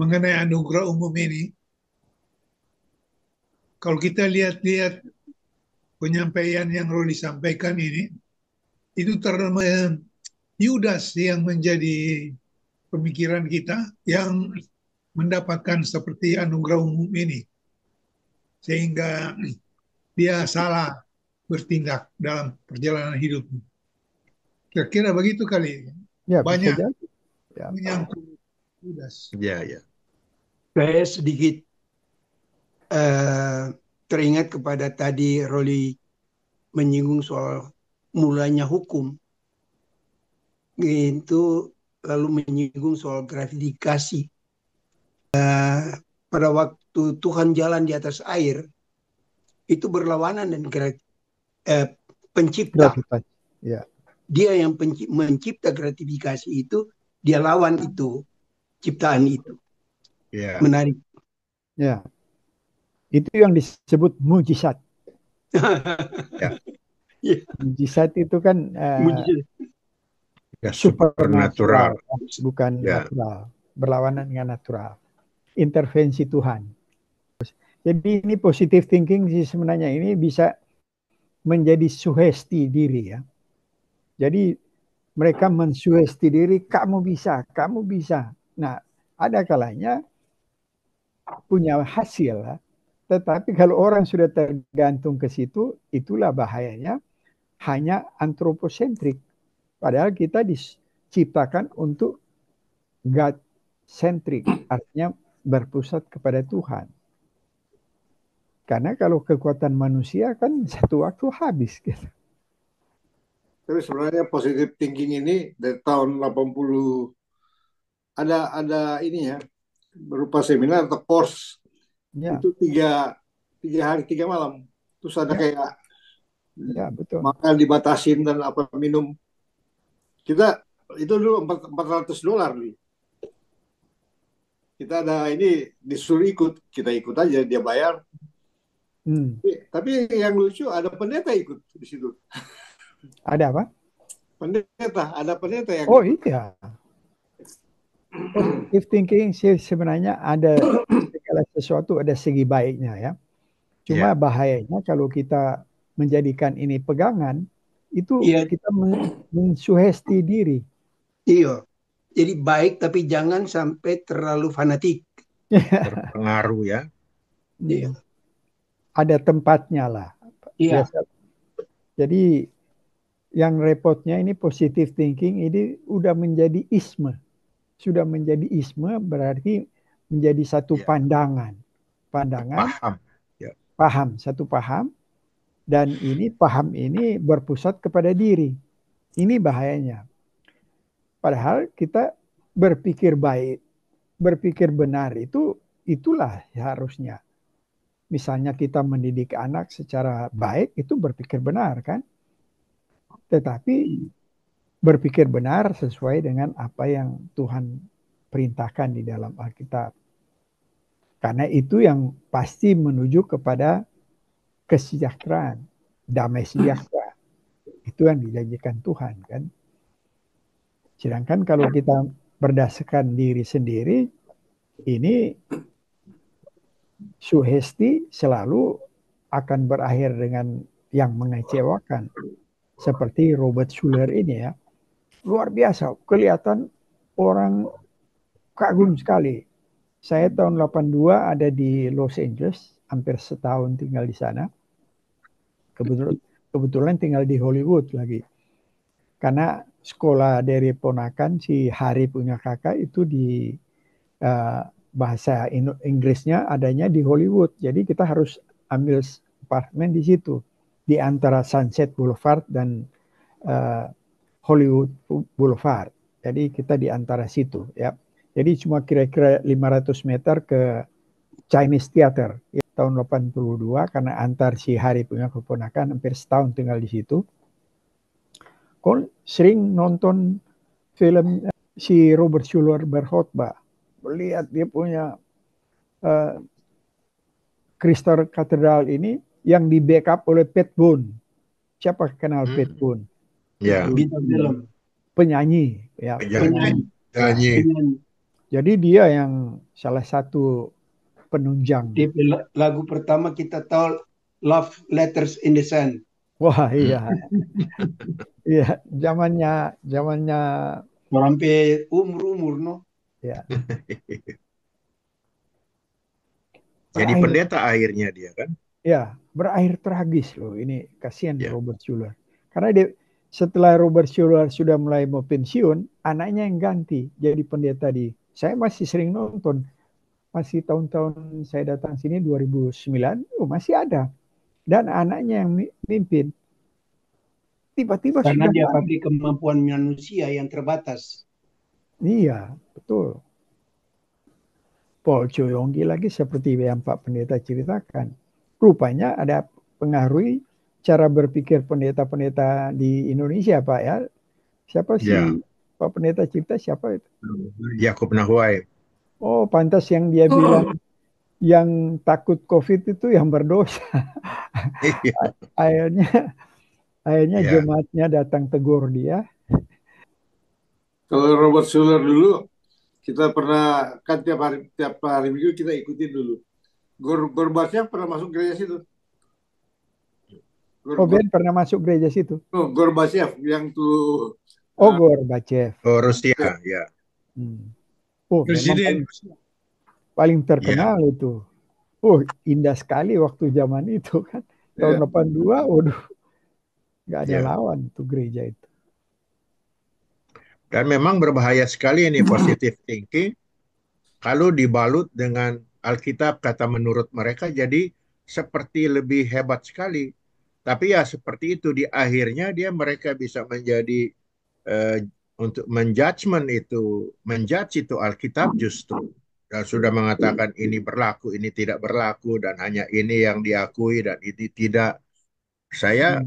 mengenai anugerah umum ini, kalau kita lihat-lihat penyampaian yang Roli sampaikan ini, itu terlalu Yudas yang menjadi pemikiran kita yang mendapatkan seperti anugerah umum ini. Sehingga dia salah bertindak dalam perjalanan hidupnya. Kira-kira begitu kali. Ya, bisa Banyak jadi. Ya. menyangkut Yudas. Ya, ya. Saya sedikit eh, teringat kepada tadi Roli menyinggung soal mulanya hukum. Itu lalu menyinggung soal gratifikasi. Pada waktu Tuhan jalan di atas air, itu berlawanan dengan pencipta. Gratifikasi. Ya. Dia yang mencipta gratifikasi itu, dia lawan itu, ciptaan itu. Ya. Menarik. Ya. Itu yang disebut mujizat. Ya. Mujizat itu kan Ya, supernatural, supernatural. bukan Ya. natural. Berlawanan dengan natural. Intervensi Tuhan. Jadi ini positive thinking sih sebenarnya ini bisa menjadi sugesti diri ya. Jadi mereka mensugesti diri, kamu bisa, kamu bisa. Nah, ada kalanya punya hasil ya. Tetapi kalau orang sudah tergantung ke situ, itulah bahayanya hanya antroposentrik. Padahal kita diciptakan untuk God centric, artinya berpusat kepada Tuhan. Karena kalau kekuatan manusia kan satu waktu habis gitu. Tapi sebenarnya positive thinking ini dari tahun 80 ada ini ya, berupa seminar atau course. Ya. Itu tiga hari 3 malam. Terus ada kayak ya, betul. makan dibatasin dan apa minum. Kita itu dulu $400 nih. Kita ada ini disuruh ikut, kita ikut aja, dia bayar. Tapi yang lucu ada pendeta ikut di situ. Ada apa? Ada pendeta yang Oh ikut. Iya. Positive thinking sebenarnya ada segala sesuatu ada segi baiknya ya. Cuma bahayanya kalau kita menjadikan ini pegangan, itu kita mensugesti diri. Iya. Jadi baik tapi jangan sampai terlalu fanatik. Terpengaruh ya. Iya. Ada tempatnya lah. Iya. Jadi yang repotnya ini positive thinking ini udah menjadi isme. Sudah menjadi isme berarti menjadi satu pandangan. Paham. Ya. Paham, satu paham. Dan ini paham ini berpusat kepada diri. Ini bahayanya. Padahal kita berpikir baik, berpikir benar itulah harusnya. Misalnya kita mendidik anak secara baik itu berpikir benar kan? Tetapi berpikir benar sesuai dengan apa yang Tuhan perintahkan di dalam Alkitab. Karena itu yang pasti menuju kepada kesejahteraan, damai sejahtera. Itu yang dijanjikan Tuhan kan. Sedangkan kalau kita berdasarkan diri sendiri, ini sugesti selalu akan berakhir dengan yang mengecewakan. Seperti Robert Schuller ini ya. Luar biasa, kelihatan orang kagum sekali. Saya tahun 82 ada di Los Angeles, hampir setahun tinggal di sana. Kebetulan tinggal di Hollywood lagi. Karena sekolah dari ponakan si Hari punya kakak itu di bahasa Inggrisnya adanya di Hollywood. Jadi kita harus ambil apartemen di situ. Di antara Sunset Boulevard dan Hollywood Boulevard. Jadi kita di antara situ ya. Jadi cuma kira-kira 500 meter ke Chinese Theater. Ya, tahun 82 karena antar si Hari punya keponakan hampir setahun tinggal di situ. Sering nonton film si Robert Schuller berkhotbah. Melihat dia punya Crystal Cathedral ini yang di backup oleh Pat Boone. Siapa kenal Pat Boone? Ya. Bintang film. Penyanyi. Ya. Penyanyi. Jadi dia yang salah satu penunjang. Di lagu pertama kita tahu Love Letters in the Sun. Wah iya, iya zamannya Sampai umur-umur no. ya. Jadi Berakhir, pendeta akhirnya dia kan. ya berakhir tragis loh. Ini kasihan Ya. Robert Schuller. Karena dia setelah Robert Schuller sudah mulai mau pensiun, anaknya yang ganti jadi pendeta di. Saya masih sering nonton, masih tahun-tahun saya datang sini 2009, masih ada. Dan anaknya yang mimpin. Tiba-tiba Karena sudah dia lama. pakai kemampuan manusia yang terbatas. Iya, betul. Paul Choyonggi lagi seperti yang Pak Pendeta ceritakan. Rupanya ada pengaruh cara berpikir pendeta-pendeta di Indonesia, Pak ya. Siapa sih Ya. Pak Pendeta cerita siapa itu? Yakub Nahwai. Oh, pantas yang dia bilang yang takut COVID itu yang berdosa. Iya. Akhirnya Ya. jemaatnya datang tegur dia. Kalau Robert Schuller dulu, kita pernah kan tiap hari minggu kita ikutin dulu. Gorbachev pernah masuk gereja situ. Ben pernah masuk gereja situ. Oh, Gorbachev yang tuh. Oh, Gorbachev. Oh, Rusia, ya. Oh, Presiden. memang paling terkenal itu. Oh, indah sekali waktu zaman itu kan. Tahun 82, waduh. Nggak ada lawan tuh gereja itu. Dan memang berbahaya sekali ini positive thinking kalau dibalut dengan Alkitab kata menurut mereka jadi seperti lebih hebat sekali. Tapi ya seperti itu di akhirnya mereka bisa menjadi untuk menjudge itu Alkitab justru dan sudah mengatakan ini berlaku, ini tidak berlaku dan hanya ini yang diakui dan ini tidak. Saya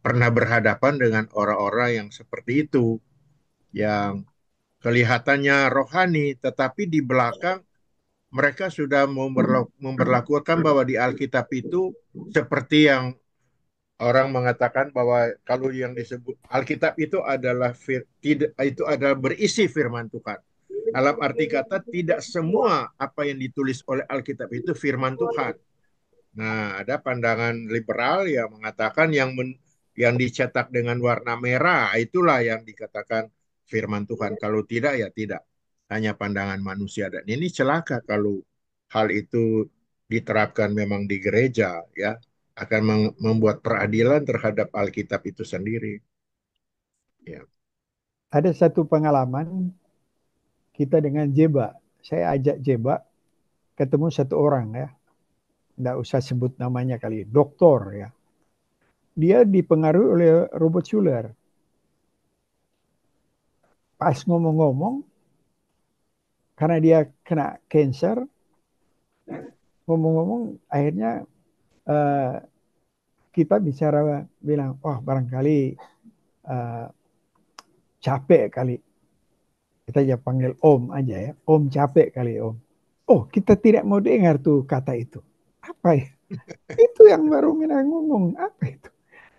pernah berhadapan dengan orang-orang yang seperti itu, yang kelihatannya rohani, tetapi di belakang mereka sudah memperlakukan bahwa di Alkitab itu seperti yang orang mengatakan bahwa kalau yang disebut Alkitab itu adalah berisi firman Tuhan. Dalam arti kata tidak semua apa yang ditulis oleh Alkitab itu firman Tuhan. Nah, ada pandangan liberal yang mengatakan yang dicetak dengan warna merah itulah yang dikatakan firman Tuhan. Kalau tidak ya tidak. Hanya pandangan manusia dan ini celaka kalau hal itu diterapkan memang di gereja ya akan membuat peradilan terhadap Alkitab itu sendiri. Ya. Ada satu pengalaman kita dengan Jeba. Saya ajak Jeba ketemu satu orang ya. Nggak usah sebut namanya kali. Doktor ya. Dia dipengaruhi oleh Robert Schuller. Pas ngomong-ngomong, karena dia kena cancer, ngomong-ngomong akhirnya kita bicara bilang, barangkali capek kali. Kita aja panggil Om aja ya. Om capek kali Om. Oh, kita tidak mau dengar tuh kata itu. Apa ya? Itu yang baru Mina ngomong. Apa itu?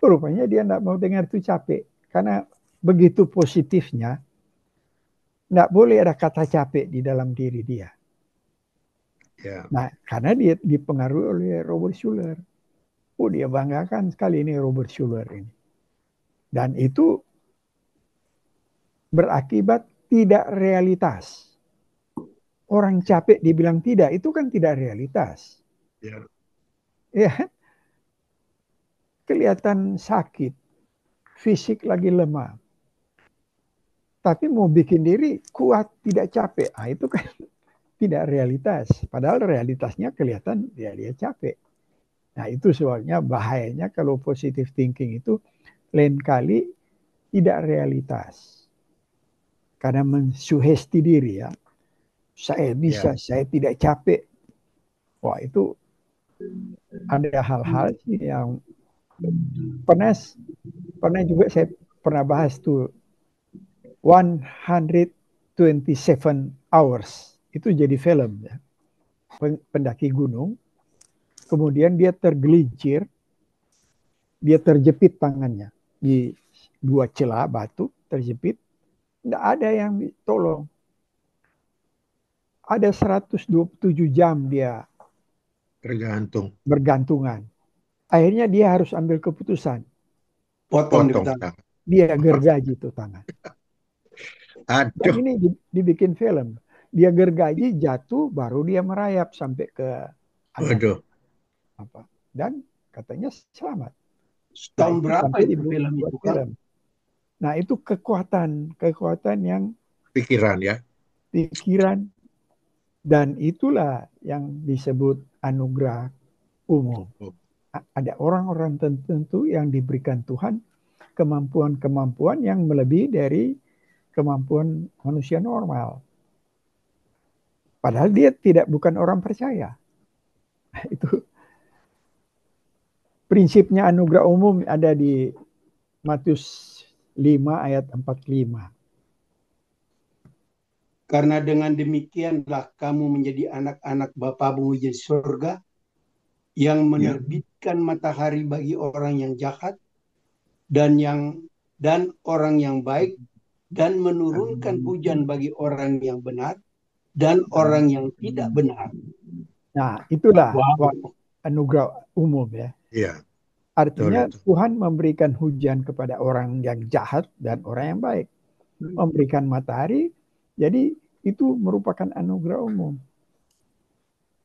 Rupanya dia tidak mau dengar tuh capek. Karena begitu positifnya, tidak boleh ada kata capek di dalam diri dia. Ya. Nah, karena dia dipengaruhi oleh Robert Schuller. Oh, dia banggakan sekali ini Robert Schuller ini. Dan itu berakibat tidak realitas. Orang capek dibilang tidak, itu kan tidak realitas. Ya. Ya, kelihatan sakit, fisik lagi lemah. Tapi mau bikin diri kuat, tidak capek. Itu kan tidak realitas. Padahal realitasnya kelihatan dia capek. Nah, itu soalnya bahayanya kalau positive thinking itu lain kali tidak realitas. Karena mensugesti diri ya. Saya bisa, saya tidak capek. Wah, itu ada hal-hal yang pernah juga saya pernah bahas tuh 127 hours. Itu jadi film ya. Pendaki gunung, kemudian dia tergelincir, dia terjepit tangannya di dua celah batu, terjepit, Tidak ada yang tolong. Ada 127 jam dia Tergantung. bergantungan. Akhirnya dia harus ambil keputusan. Potong di Potong tangan. tangan. Dia gergaji itu tangan. Dan Aduh, ini dibikin film. Dia gergaji, jatuh, baru dia merayap sampai ke anak. waduh. Apa. Dan katanya selamat. Nah, Tahun itu berapa sampai itu film dibuat itu, Kang? film. Nah, itu kekuatan yang Pikiran ya. pikiran, dan itulah yang disebut anugerah umum. Ada orang-orang tertentu yang diberikan Tuhan kemampuan-kemampuan yang melebihi dari kemampuan manusia normal. Padahal dia bukan orang percaya. Itu prinsipnya anugerah umum ada di Matius 5 ayat 45. Karena dengan demikianlah kamu menjadi anak-anak Bapamu di surga, yang menerbitkan matahari bagi orang yang jahat dan orang yang baik, dan menurunkan hujan bagi orang yang benar dan orang yang tidak benar. Nah, itulah Wow. anugerah umum ya. Iya, Artinya betul itu. Tuhan memberikan hujan kepada orang yang jahat dan orang yang baik. Memberikan matahari, jadi itu merupakan anugerah umum.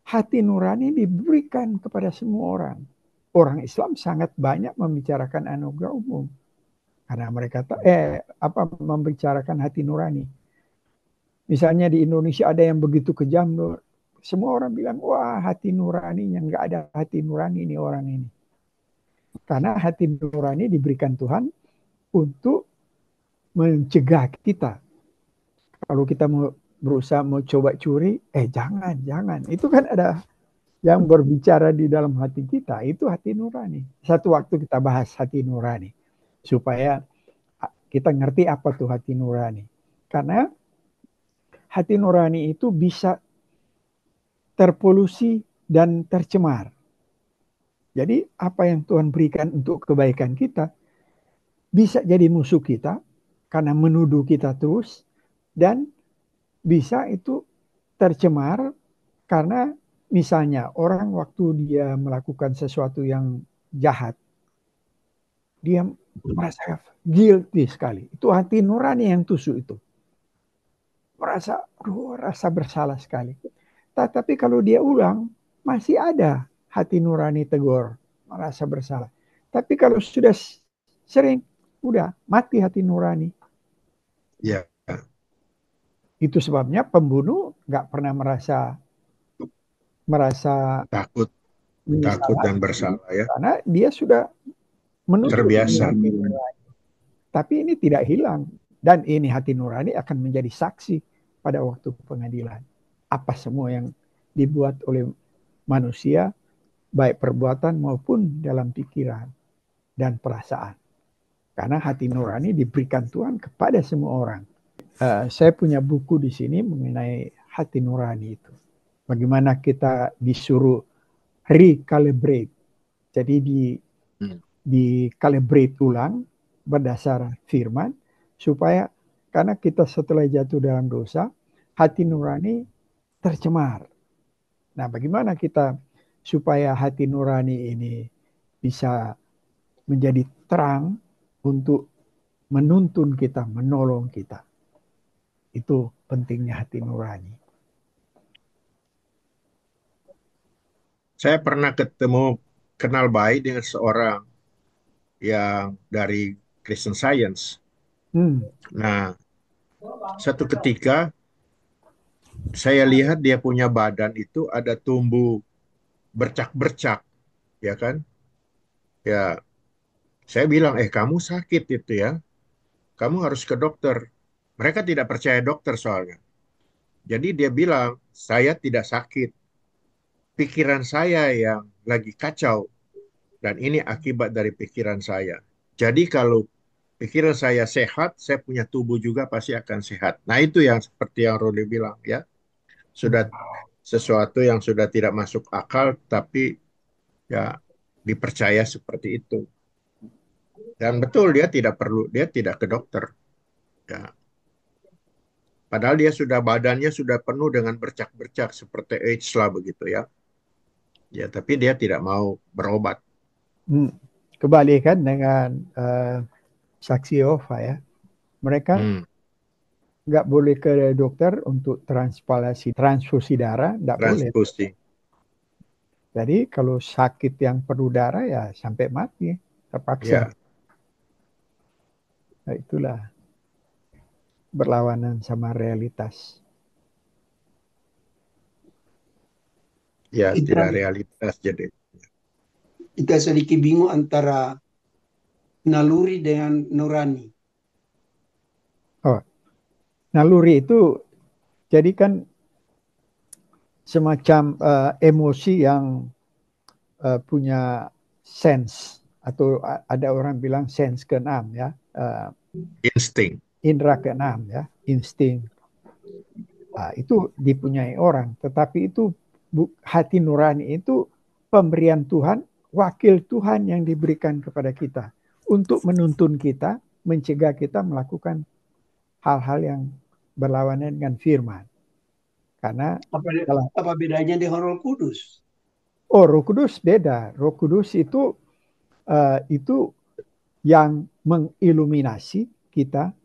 Hati nurani diberikan kepada semua orang. Orang Islam sangat banyak membicarakan anugerah umum. Karena mereka membicarakan hati nurani. Misalnya di Indonesia ada yang begitu kejam, semua orang bilang, wah hati nuraninya, nggak ada hati nurani ini orang ini. Karena hati nurani diberikan Tuhan untuk mencegah kita. Kalau kita mau berusaha mau coba curi, jangan. Itu kan ada yang berbicara di dalam hati kita, itu hati nurani. Satu waktu kita bahas hati nurani, supaya kita ngerti apa tuh hati nurani. Karena hati nurani itu bisa terpolusi dan tercemar. Jadi apa yang Tuhan berikan untuk kebaikan kita bisa jadi musuh kita karena menuduh kita terus, dan bisa itu tercemar karena misalnya orang waktu dia melakukan sesuatu yang jahat, dia merasa guilty sekali. Itu hati nurani yang tusuk itu. Rasa bersalah sekali. Tapi kalau dia ulang, masih ada hati nurani tegur, merasa bersalah. Tapi kalau sudah sering, udah mati hati nurani. Iya. Itu sebabnya pembunuh nggak pernah merasa Takut menyesal dan bersalah ya. karena dia sudah menutup Terbiasa. hati nurani. Tapi ini tidak hilang, dan ini hati nurani akan menjadi saksi pada waktu pengadilan. Apa semua yang dibuat oleh manusia, baik perbuatan maupun dalam pikiran dan perasaan. Karena hati nurani diberikan Tuhan kepada semua orang. Saya punya buku di sini mengenai hati nurani itu. Bagaimana kita disuruh recalibrate. Jadi di calibrate ulang berdasar firman, supaya karena kita setelah jatuh dalam dosa, hati nurani tercemar. Nah, bagaimana kita supaya hati nurani ini bisa menjadi terang untuk menuntun kita, menolong kita. Itu pentingnya hati nurani. Saya pernah kenal baik dengan seorang yang dari Christian Science. Nah, satu ketika saya lihat dia punya badan itu ada tumbuh bercak-bercak, ya kan? Ya, saya bilang, kamu sakit itu ya, kamu harus ke dokter. Mereka tidak percaya dokter soalnya. Jadi dia bilang, saya tidak sakit. Pikiran saya yang lagi kacau. Dan ini akibat dari pikiran saya. Jadi kalau pikiran saya sehat, saya punya tubuh juga pasti akan sehat. Nah itu yang seperti yang Ruli bilang ya. Sudah sesuatu yang sudah tidak masuk akal, tapi ya dipercaya seperti itu. Dan betul dia tidak ke dokter. Ya. Padahal dia sudah badannya sudah penuh dengan bercak-bercak seperti AIDS lah begitu ya. Ya, tapi dia tidak mau berobat. Kebalikan dengan saksi Yehova ya. Mereka nggak boleh ke dokter untuk transfusi darah, nggak boleh. Transfusi. Jadi kalau sakit yang perlu darah ya sampai mati, terpaksa. Ya. Nah, itulah berlawanan sama realitas. Ya, Kita, tidak realitas jadi. kita sedikit bingung antara naluri dengan nurani. Oh, naluri itu jadi kan semacam emosi yang punya sense, atau ada orang bilang sense keenam ya, Insting. indera keenam ya, insting. Itu dipunyai orang, tetapi itu hati nurani itu pemberian Tuhan, wakil Tuhan yang diberikan kepada kita untuk menuntun kita, mencegah kita melakukan hal-hal yang berlawanan dengan firman. Karena Apa bedanya dengan Roh Kudus? Roh Kudus beda. Roh Kudus itu yang mengiluminasi kita.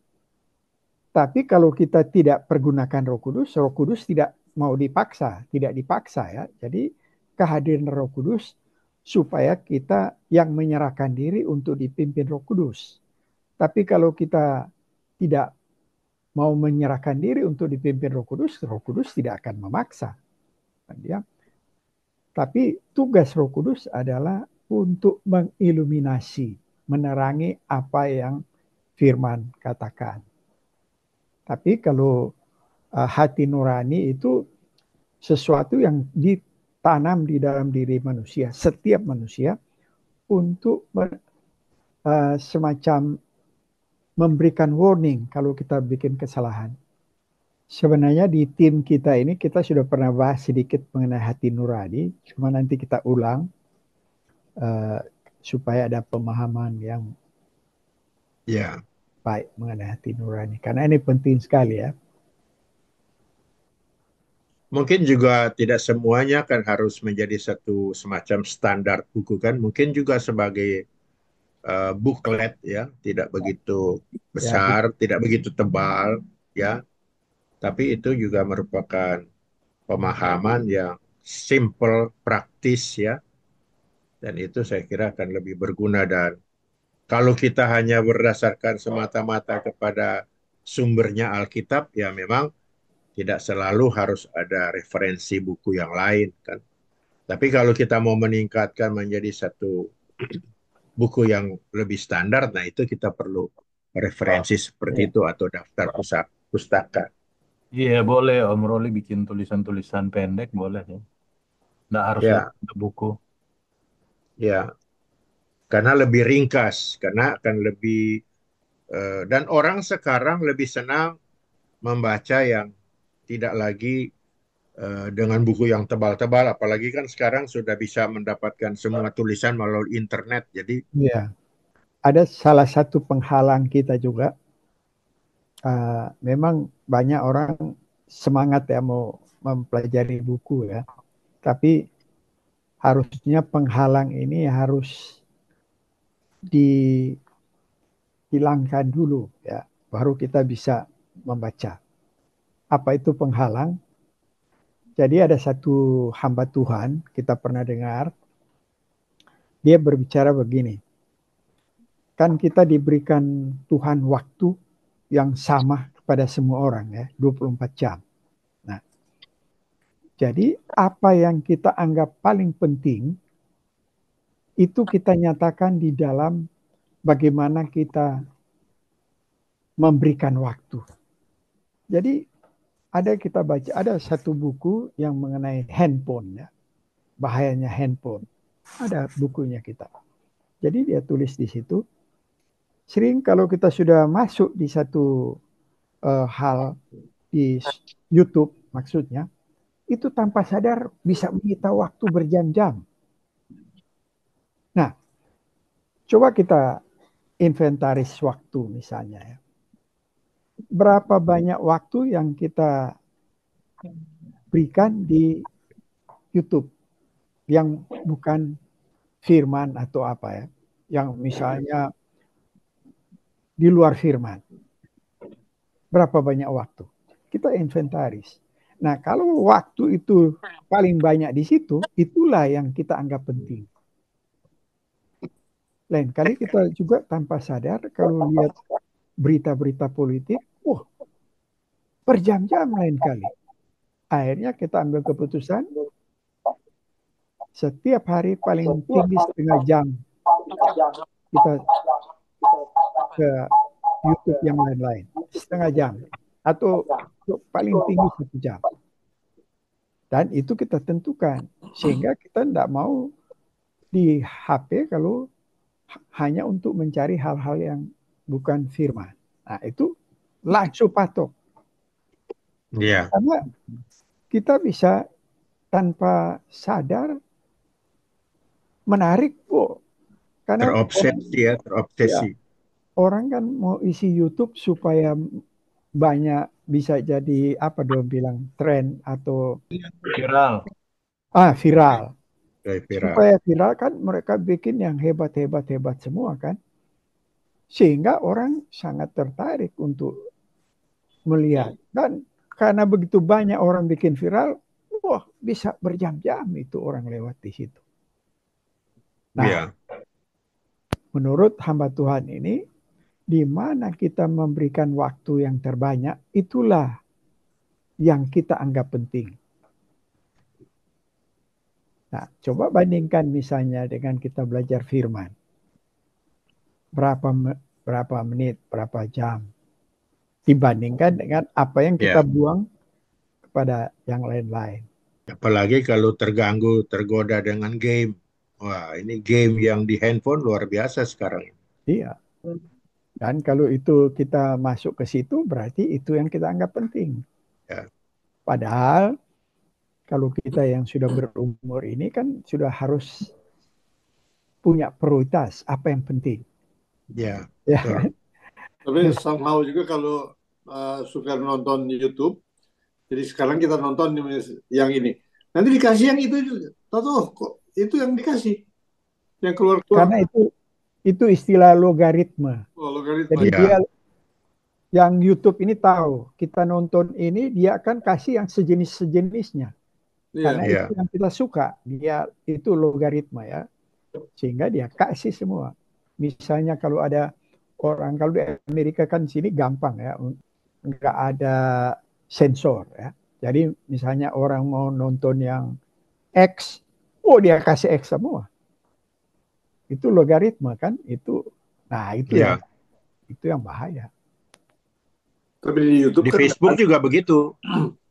Tapi kalau kita tidak pergunakan Roh Kudus tidak mau dipaksa, tidak dipaksa ya. Jadi kehadiran Roh Kudus supaya kita yang menyerahkan diri untuk dipimpin Roh Kudus. Tapi kalau kita tidak mau menyerahkan diri untuk dipimpin Roh Kudus tidak akan memaksa. Ya. Tapi tugas Roh Kudus adalah untuk mengiluminasi, menerangi apa yang firman katakan. Tapi kalau hati nurani itu sesuatu yang ditanam di dalam diri manusia, setiap manusia, untuk semacam memberikan warning kalau kita bikin kesalahan. Sebenarnya di tim kita ini kita sudah pernah bahas sedikit mengenai hati nurani, cuma nanti kita ulang supaya ada pemahaman yang baik mengenai hati nurani. Karena ini penting sekali ya. Mungkin juga tidak semuanya kan harus menjadi satu semacam standar buku kan. Mungkin juga sebagai booklet ya, tidak begitu besar, tidak begitu tebal ya. Tapi itu juga merupakan pemahaman yang simple, praktis ya. Dan itu saya kira akan lebih berguna. Dan kalau kita hanya berdasarkan semata-mata kepada sumbernya Alkitab, ya memang tidak selalu harus ada referensi buku yang lain kan. Tapi kalau kita mau meningkatkan menjadi satu buku yang lebih standar, nah itu kita perlu referensi seperti itu atau daftar pustaka. Iya boleh Om Roli bikin tulisan-tulisan pendek boleh ya. Nggak harus dalam buku. Ya, karena lebih ringkas, karena akan lebih dan orang sekarang lebih senang membaca yang tidak lagi dengan buku yang tebal-tebal, apalagi kan sekarang sudah bisa mendapatkan semua tulisan melalui internet. Jadi ada salah satu penghalang kita juga. Memang banyak orang semangat ya mau mempelajari buku ya, tapi harusnya penghalang ini harus dihilangkan dulu ya, baru kita bisa membaca. Apa itu penghalang? Jadi ada satu hamba Tuhan, kita pernah dengar, dia berbicara begini, kan kita diberikan Tuhan waktu yang sama kepada semua orang ya, 24 jam. Nah, jadi apa yang kita anggap paling penting itu kita nyatakan di dalam bagaimana kita memberikan waktu. Jadi kita baca, ada satu buku yang mengenai handphone ya, bahayanya handphone. Ada bukunya kita. Jadi dia tulis di situ, sering kalau kita sudah masuk di satu hal di YouTube maksudnya, itu tanpa sadar bisa menyita waktu berjam-jam. Nah, coba kita inventaris waktu misalnya ya. berapa banyak waktu yang kita berikan di YouTube yang bukan firman atau apa ya, yang misalnya di luar firman. Berapa banyak waktu? Kita inventaris. Nah, kalau waktu itu paling banyak di situ, itulah yang kita anggap penting. Lain kali kita juga tanpa sadar kalau lihat berita-berita politik, berjam-jam lain kali. Akhirnya kita ambil keputusan, setiap hari paling tinggi setengah jam kita ke YouTube yang lain-lain. Setengah jam. Atau paling tinggi 1 jam. Dan itu kita tentukan. Sehingga kita tidak mau di HP kalau hanya untuk mencari hal-hal yang bukan firman. Nah, itu langsung patok. Iya. Karena kita bisa tanpa sadar menarik kok. Karena terobsesi. Orang kan mau isi YouTube supaya banyak bisa jadi apa dong bilang tren atau Viral. Viral. Viral. Supaya viral kan mereka bikin yang hebat semua kan. Sehingga orang sangat tertarik untuk melihat. Dan karena begitu banyak orang bikin viral, bisa berjam-jam itu orang lewat di situ. Nah, menurut hamba Tuhan ini, di mana kita memberikan waktu yang terbanyak, itulah yang kita anggap penting. Nah, coba bandingkan misalnya dengan kita belajar firman. Berapa menit, berapa jam. Dibandingkan dengan apa yang kita buang kepada yang lain-lain. Apalagi kalau tergoda dengan game. Wah, ini game yang di handphone luar biasa sekarang. Iya. Dan kalau itu kita masuk ke situ, berarti itu yang kita anggap penting. Ya. Padahal kalau kita yang sudah berumur ini kan sudah harus punya prioritas apa yang penting. Ya. Tapi somehow juga kalau suka nonton YouTube, jadi sekarang kita nonton yang ini, nanti dikasih yang itu juga. Tahu kok itu yang dikasih, yang keluar. Karena itu istilah logaritma. Logaritma. Jadi dia yang YouTube ini tahu kita nonton ini dia akan kasih yang sejenisnya. Karena itu yang kita suka, dia itu logaritma ya. Sehingga dia kasih semua. Misalnya kalau ada orang, kalau di Amerika kan sini gampang ya, nggak ada sensor ya. Jadi misalnya orang mau nonton yang X, dia kasih X semua. Itu logaritma kan, itu, nah itu yang bahaya. Tapi di YouTube, di Facebook juga begitu.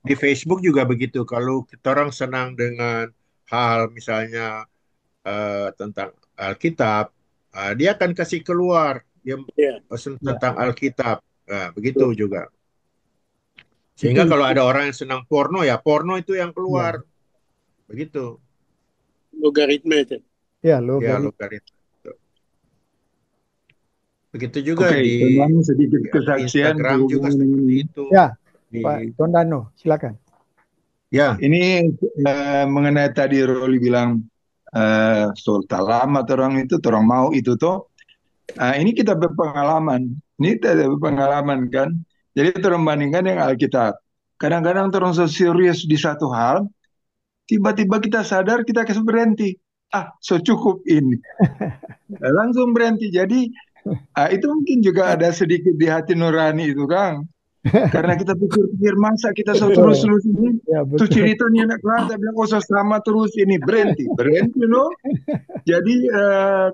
Di Facebook juga begitu. Kalau kita orang senang dengan hal misalnya tentang Alkitab, dia akan kasih keluar tentang Alkitab. Begitu juga. Sehingga kalau ada orang yang senang porno, ya porno itu yang keluar. Begitu. Logaritma itu. Ya, logaritma. Begitu juga di sedikit kesaksian Instagram juga seperti itu. Ya, Pak Tondano, silakan. Ya, ini mengenai tadi Roli bilang sultan lama orang itu, orang mau itu toh. Ini kita berpengalaman. Ini kita berpengalaman kan. Jadi orang bandingkan dengan Alkitab. Kadang-kadang orang so serius di satu hal, tiba-tiba kita sadar kita kasih berhenti. So cukup ini. Langsung berhenti. Jadi itu mungkin juga ada sedikit di hati nurani itu Kang. Karena kita pikir masa kita terus ini tuh ceritanya anak kelas bilang sama terus ini berhenti loh. Jadi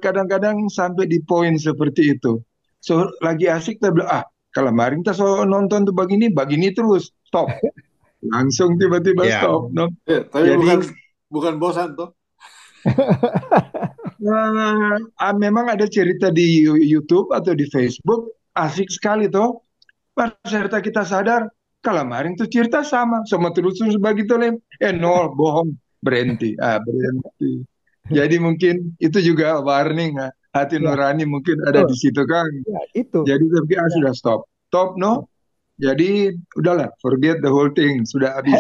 kadang-kadang sampai di poin seperti itu. So lagi asik kita bilang kalau kemarin kita nonton tuh begini terus stop. Langsung tiba-tiba stop. No? Tapi jadi bukan bosan tuh. Memang ada cerita di YouTube atau di Facebook asik sekali toh. Pas cerita kita sadar kalau kemarin tuh cerita sama terus begitu nol bohong berhenti. Jadi mungkin itu juga warning hati nurani mungkin ada di situ Kang. Itu. Jadi tapi sudah stop no. Jadi udahlah, forget the whole thing, sudah habis.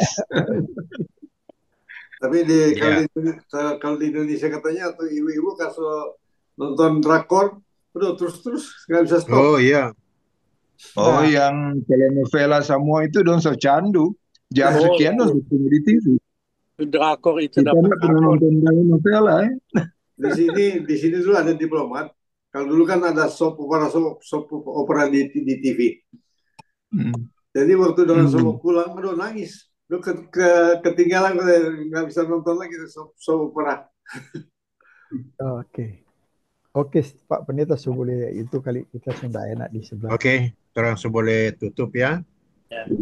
Tapi kalau di Indonesia katanya tuh ibu-ibu kalau nonton drakor, udah terus nggak bisa stop. Oh iya. Oh, yang telenovela semua itu dong so candu. Jam sekian dong tunggu di TV. Drakor itu Kita dapat nggak pernah nonton telenovela ya. Di sini dulu ada Diplomat. Kalau dulu kan ada soap opera di TV. Jadi waktu dengan semua pulang, aduh nangis. Lu ketinggalan, nggak bisa nonton lagi soap opera. Oke, Pak Pendeta, boleh itu kali kita sudah enak di sebelah. Oke, terang boleh tutup ya.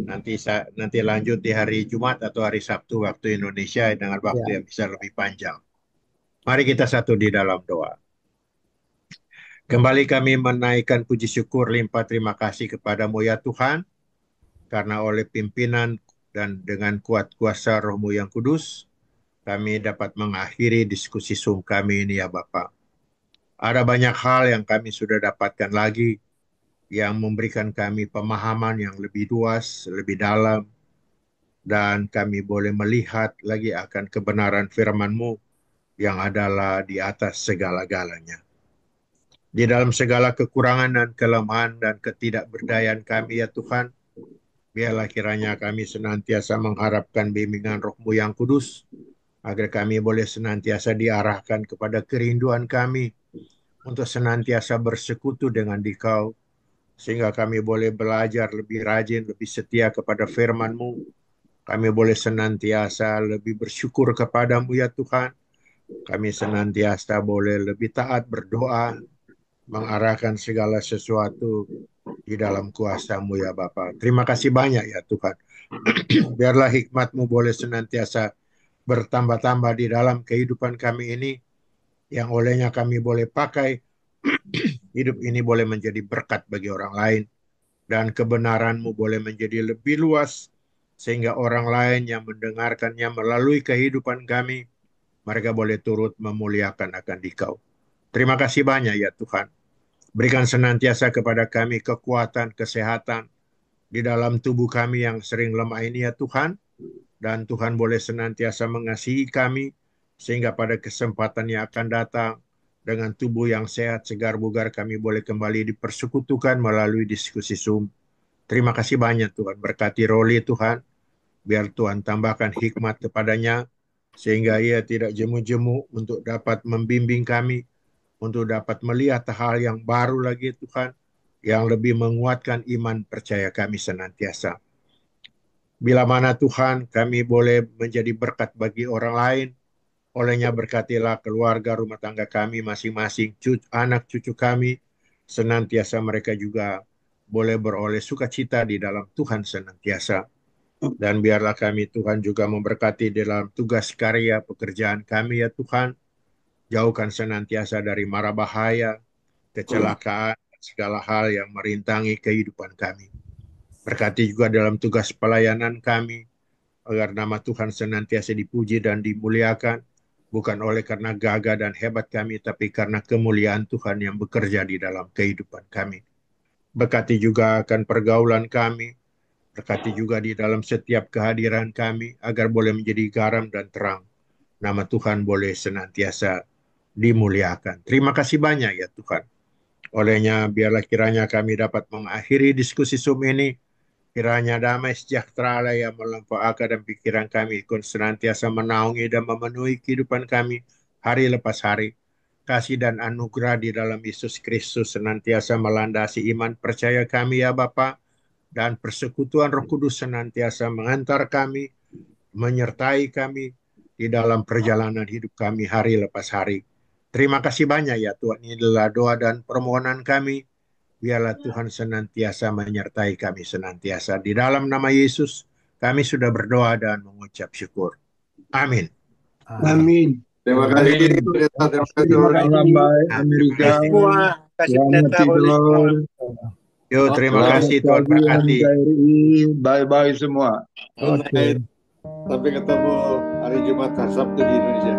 Nanti lanjut di hari Jumat atau hari Sabtu waktu Indonesia dengan waktu yang bisa lebih panjang. Mari kita satu di dalam doa. Kembali kami menaikkan puji syukur limpah terima kasih kepadamu ya Tuhan, karena oleh pimpinan dan dengan kuat kuasa Roh-Mu yang kudus, kami dapat mengakhiri diskusi Zoom kami ini ya Bapak. Ada banyak hal yang kami sudah dapatkan lagi, yang memberikan kami pemahaman yang lebih luas, lebih dalam, dan kami boleh melihat lagi akan kebenaran firman-Mu yang adalah di atas segala-galanya. Di dalam segala kekurangan dan kelemahan dan ketidakberdayaan kami ya Tuhan, biarlah kiranya kami senantiasa mengharapkan bimbingan Roh-Mu yang kudus, agar kami boleh senantiasa diarahkan kepada kerinduan kami untuk senantiasa bersekutu dengan Dikau, sehingga kami boleh belajar lebih rajin, lebih setia kepada firman-Mu. Kami boleh senantiasa lebih bersyukur kepadamu ya Tuhan. Kami senantiasa boleh lebih taat berdoa, mengarahkan segala sesuatu di dalam kuasa-Mu ya Bapa. Terima kasih banyak ya Tuhan. Biarlah hikmat-Mu boleh senantiasa bertambah-tambah di dalam kehidupan kami ini, yang olehnya kami boleh pakai hidup ini boleh menjadi berkat bagi orang lain, dan kebenaran-Mu boleh menjadi lebih luas, sehingga orang lain yang mendengarkannya melalui kehidupan kami, mereka boleh turut memuliakan akan Dikau. Terima kasih banyak ya Tuhan. Berikan senantiasa kepada kami kekuatan, kesehatan di dalam tubuh kami yang sering lemah ini ya Tuhan. Dan Tuhan boleh senantiasa mengasihi kami, sehingga pada kesempatan yang akan datang, dengan tubuh yang sehat, segar, bugar, kami boleh kembali dipersekutukan melalui diskusi Zoom. Terima kasih banyak Tuhan. Berkati Roli Tuhan. Biar Tuhan tambahkan hikmat kepadanya, sehingga ia tidak jemu-jemu untuk dapat membimbing kami, untuk dapat melihat hal yang baru lagi Tuhan, yang lebih menguatkan iman percaya kami senantiasa. Bila mana Tuhan kami boleh menjadi berkat bagi orang lain, olehnya berkatilah keluarga rumah tangga kami masing-masing, anak cucu kami, senantiasa mereka juga boleh beroleh sukacita di dalam Tuhan senantiasa. Dan biarlah kami Tuhan juga memberkati dalam tugas karya pekerjaan kami ya Tuhan. Jauhkan senantiasa dari mara bahaya, kecelakaan, segala hal yang merintangi kehidupan kami. Berkati juga dalam tugas pelayanan kami, agar nama Tuhan senantiasa dipuji dan dimuliakan, bukan oleh karena gagah dan hebat kami, tapi karena kemuliaan Tuhan yang bekerja di dalam kehidupan kami. Berkati juga akan pergaulan kami, berkati juga di dalam setiap kehadiran kami, agar boleh menjadi garam dan terang. Nama Tuhan boleh senantiasa dimuliakan. Terima kasih banyak ya Tuhan. Olehnya biarlah kiranya kami dapat mengakhiri diskusi Zoom ini. Kiranya damai sejahtera Allah yang melampaui akal dan pikiran kami ikut senantiasa menaungi dan memenuhi kehidupan kami hari lepas hari. Kasih dan anugerah di dalam Yesus Kristus senantiasa melandasi iman percaya kami ya Bapa, dan persekutuan Roh Kudus senantiasa mengantar kami, menyertai kami di dalam perjalanan hidup kami hari lepas hari. Terima kasih banyak ya Tuhan. Ini adalah doa dan permohonan kami. Biarlah Tuhan senantiasa menyertai kami senantiasa. Di dalam nama Yesus, kami sudah berdoa dan mengucap syukur. Amin. Amin. Terima kasih. Terima kasih. Amerika. Semua kasih pendeta tidur. Yo, terima kasih Tuhan berkati. Bye-bye semua. Oke. Sampai ketemu hari Jumat dan Sabtu di Indonesia.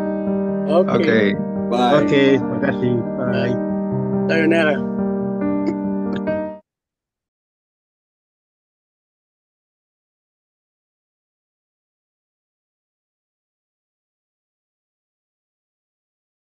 Oke. Oke. Bye. Oke, terima kasih. Bye. Sayonara.